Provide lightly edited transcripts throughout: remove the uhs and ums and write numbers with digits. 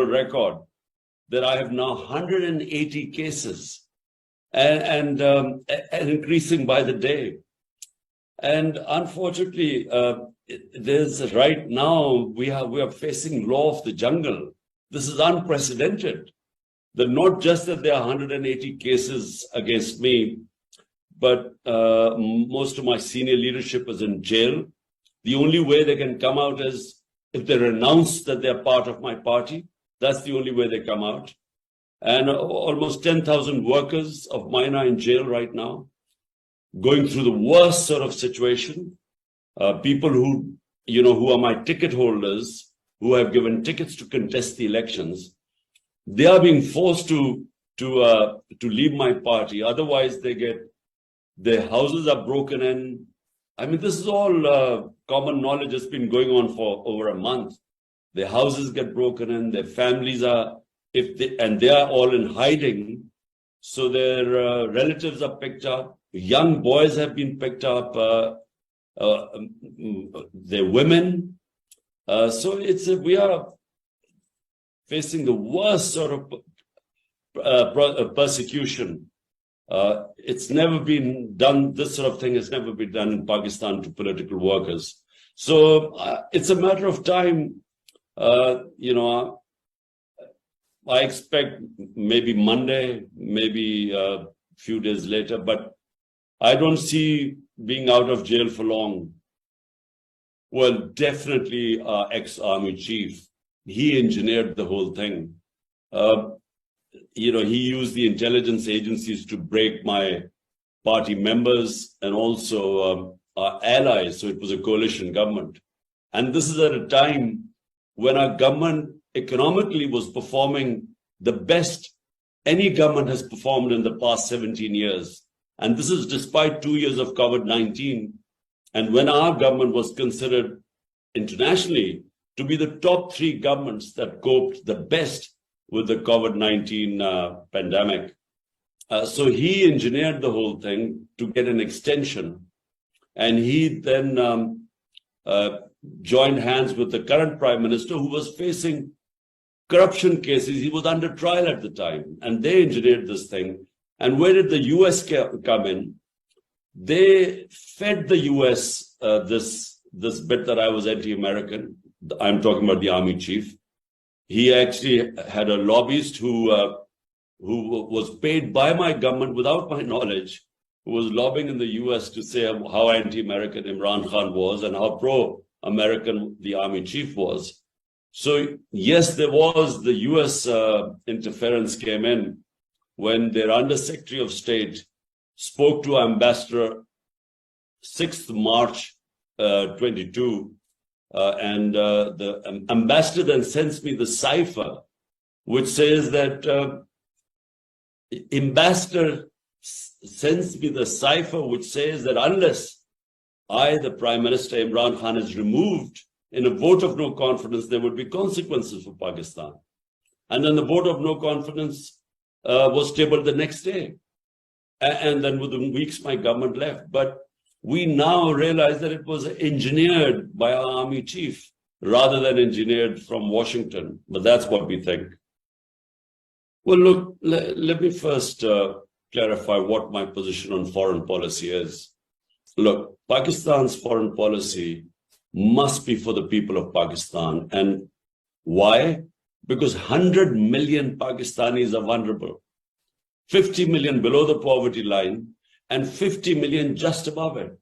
world record that I have now 180 cases and increasing by the day. And unfortunately, there's right now we are facing law of the jungle. This is unprecedented. That not just that there are 180 cases against me, but most of my senior leadership is in jail. The only way they can come out is if they renounce that they're part of my party. That's the only way they come out. And almost 10,000 workers of mine are in jail right now, going through the worst sort of situation. People who are my ticket holders, who have given tickets to contest the elections, they are being forced to leave my party. Otherwise, their houses are broken in. I mean, this is all common knowledge. It's been going on for over a month. Their houses get broken in. Their families are, and they are all in hiding. So their relatives are picked up. Young boys have been picked up. Their women. So we are facing the worst sort of persecution. It's never been done, this sort of thing has never been done in Pakistan to political workers. So it's a matter of time. I expect maybe Monday, maybe a few days later, but I don't see being out of jail for long. Well, definitely our ex-army chief. He engineered the whole thing. He used the intelligence agencies to break my party members and also our allies. So it was a coalition government. And this is at a time when our government economically was performing the best any government has performed in the past 17 years. And this is despite 2 years of COVID-19. And when our government was considered internationally to be the top 3 governments that coped the best with the COVID-19 pandemic. So he engineered the whole thing to get an extension. And he then joined hands with the current prime minister, who was facing corruption cases. He was under trial at the time, and they engineered this thing. And where did the US come in? They fed the US this bit that I was anti-American. I'm talking about the army chief. He actually had a lobbyist who was paid by my government without my knowledge, who was lobbying in the US to say how anti-American Imran Khan was and how pro-American the army chief was. So yes, there was the US interference came in when their Undersecretary of State spoke to Ambassador 6th March 22. And the ambassador then sends me the cipher, which says that ambassador sends me the cipher, which says that unless the Prime Minister Imran Khan is removed in a vote of no confidence, there would be consequences for Pakistan. And then the vote of no confidence was tabled the next day. And then within weeks, my government left. But we now realize that it was engineered by our army chief rather than engineered from Washington. But that's what we think. Well, look, let me first clarify what my position on foreign policy is. Look, Pakistan's foreign policy must be for the people of Pakistan. And why? Because 100 million Pakistanis are vulnerable. 50 million below the poverty line, and 50 million just above it.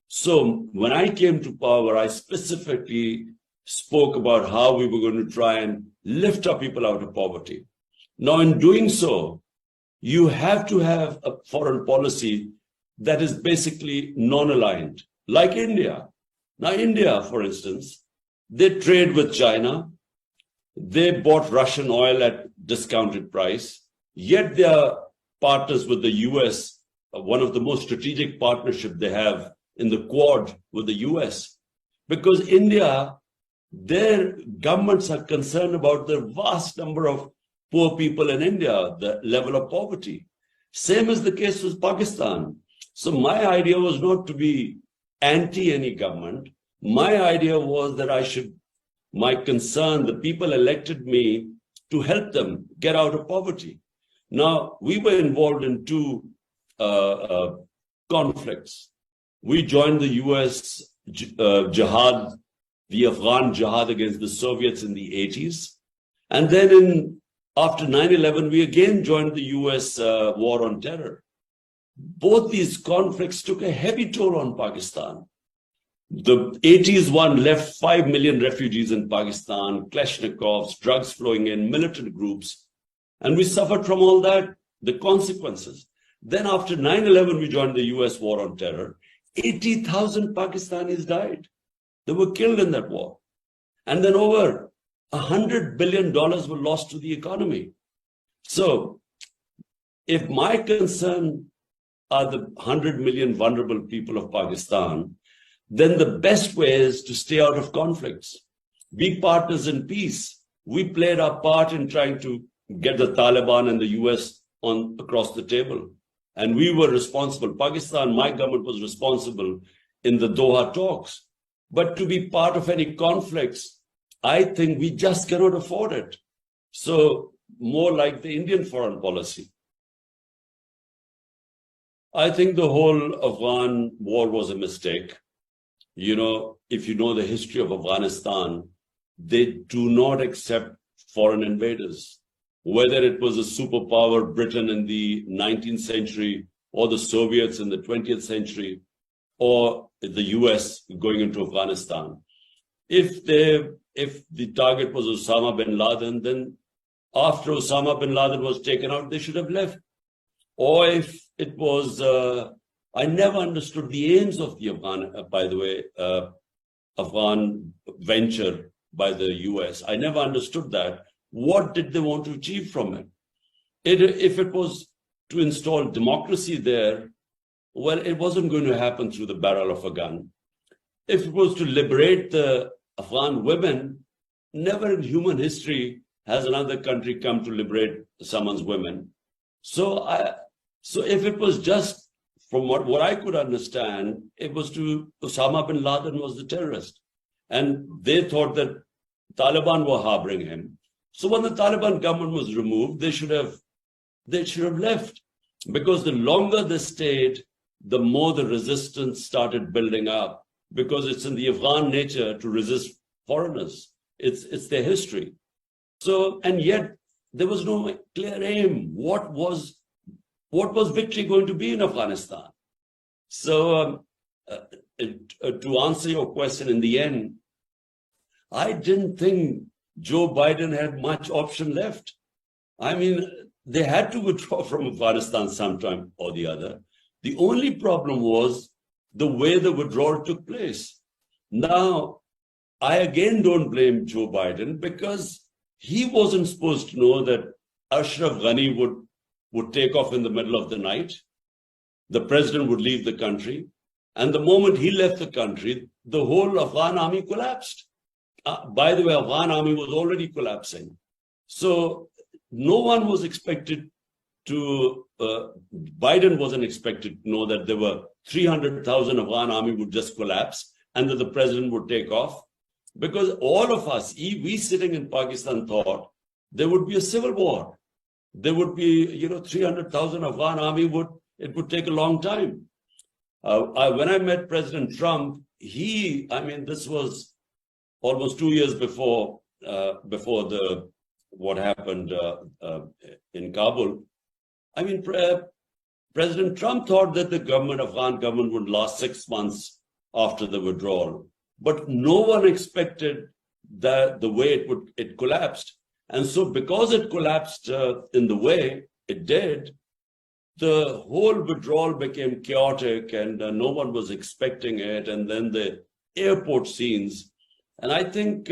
So when I came to power, I specifically spoke about how we were going to try and lift our people out of poverty. Now, in doing so, you have to have a foreign policy that is basically non-aligned, like India. Now, India, for instance, they trade with China. They bought Russian oil at discounted price, yet they are partners with the US, one of the most strategic partnerships they have in the Quad with the US. Because India, their governments are concerned about the vast number of poor people in India, the level of poverty. Same is the case with Pakistan. So my idea was not to be anti any government. My idea was that my concern, the people elected me to help them get out of poverty. Now, we were involved in two conflicts. We joined the US jihad, the Afghan jihad against the Soviets in the 80s. And then after 9/11, we again joined the US war on terror. Both these conflicts took a heavy toll on Pakistan. The 80s one left 5 million refugees in Pakistan, Kalashnikovs, drugs flowing in, militant groups. And we suffered from all that, the consequences. Then after 9/11, we joined the US war on terror. 80,000 Pakistanis died. They were killed in that war. And then over $100 billion were lost to the economy. So if my concern are the 100 million vulnerable people of Pakistan, then the best way is to stay out of conflicts. Be partners in peace. We played our part in trying to get the Taliban and the US across the table. And we were responsible. Pakistan, my government was responsible in the Doha talks. But to be part of any conflicts, I think we just cannot afford it. So more like the Indian foreign policy. I think the whole Afghan war was a mistake. You know, if you know the history of Afghanistan, they do not accept foreign invaders. Whether it was a superpower, Britain in the 19th century, or the Soviets in the 20th century, or the US going into Afghanistan. If the target was Osama bin Laden, then after Osama bin Laden was taken out, they should have left. Or if it was, I never understood the aims of the Afghan venture by the US. I never understood that. What did they want to achieve from it? If it was to install democracy there, well, it wasn't going to happen through the barrel of a gun. If it was to liberate the Afghan women, never in human history has another country come to liberate someone's women. So if it was just, from what I could understand, it was to Osama bin Laden was the terrorist. And they thought that Taliban were harboring him. So when the Taliban government was removed, they should have left. Because the longer they stayed, the more the resistance started building up. Because it's in the Afghan nature to resist foreigners. It's their history. So, and yet there was no clear aim. What was victory going to be in Afghanistan? So to answer your question, in the end, I didn't think Joe Biden had much option left. I mean, they had to withdraw from Afghanistan sometime or the other. The only problem was the way the withdrawal took place. Now, I again don't blame Joe Biden because he wasn't supposed to know that Ashraf Ghani would take off in the middle of the night. The president would leave the country. And the moment he left the country, the whole Afghan army collapsed. By the way, Afghan army was already collapsing. So no one was expected to, Biden wasn't expected to know that there were 300,000 Afghan army would just collapse and that the president would take off. Because all of us, we sitting in Pakistan thought there would be a civil war. There would be, 300,000 Afghan army it would take a long time. When I met President Trump, this was almost 2 years before what happened in Kabul. President Trump thought that the Afghan government would last 6 months after the withdrawal, but no one expected that the way it collapsed. And so because it collapsed in the way it did, the whole withdrawal became chaotic and no one was expecting it. And then the airport scenes. And I think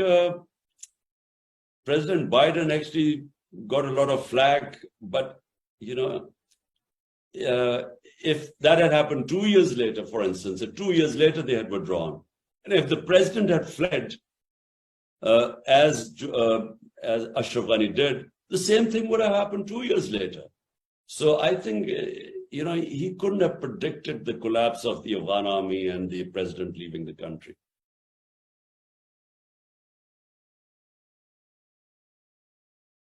President Biden actually got a lot of flack, but, if that had happened 2 years later, for instance, if 2 years later they had withdrawn, and if the president had fled as Ashraf Ghani did, the same thing would have happened 2 years later. So I think, he couldn't have predicted the collapse of the Afghan army and the president leaving the country.